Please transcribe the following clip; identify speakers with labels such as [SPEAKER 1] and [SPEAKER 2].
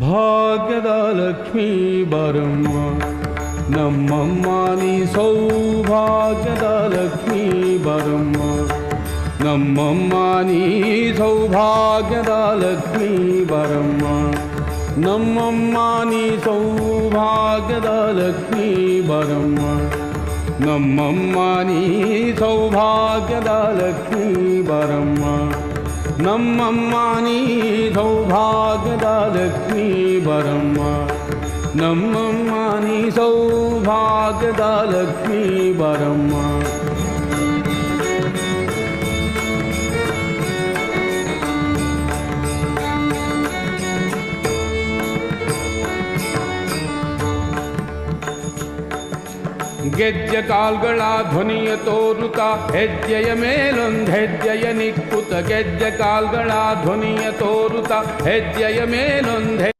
[SPEAKER 1] ಭಾಗ್ಯದ ಲಕ್ಷ್ಮೀ ಬರಮ್ಮ ನಮ್ಮಮ್ಮ ನೀ ಸೌಭಾಗ್ಯದ ಲಕ್ಷ್ಮೀ ಬರಮ್ಮ ನಮ್ಮಮ್ಮ ನೀ ಸೌಭಾಗ್ಯದ ಲಕ್ಷ್ಮೀ ಬರಮ್ಮ ನಮ್ಮಮ್ಮ ನೀ ಸೌಭಾಗ್ಯದ ಲಕ್ಷ್ಮೀ ಬರಮ್ಮ ನಮ್ಮಮ್ಮ ನೀ ಸೌಭಾಗ್ಯದ ಲಕ್ಷ್ಮೀ ಬರಮ್ಮ ನಮ್ಮಮ್ಮ ನೀ ಸೌಭಾಗ್ಯದ ಲಕ್ಷ್ಮೀ ಬರಮ್ಮ ನಮ್ಮಮ್ಮ ನೀ ಸೌಭಾಗ್ಯದ ಲಕ್ಷ್ಮೀ ಬರಮ್ಮ ಗೆಜ್ಜೆ ಕಾಲ್ಗಳ ಧ್ವನಿಯ ತೋರುತ್ತಾ ಹೆಜ್ಜೆಯ ಮೇಲೊಂದು ಹೆಜ್ಜೆಯ ನಿಕ್ಕುತ್ತ ಗೆಜ್ಜೆ ಕಾಲ್ಗಳ ಧ್ವನಿಯ ತೋರುತ್ತಾ ಹೆಜ್ಜೆಯ ಮೇಲೊಂದು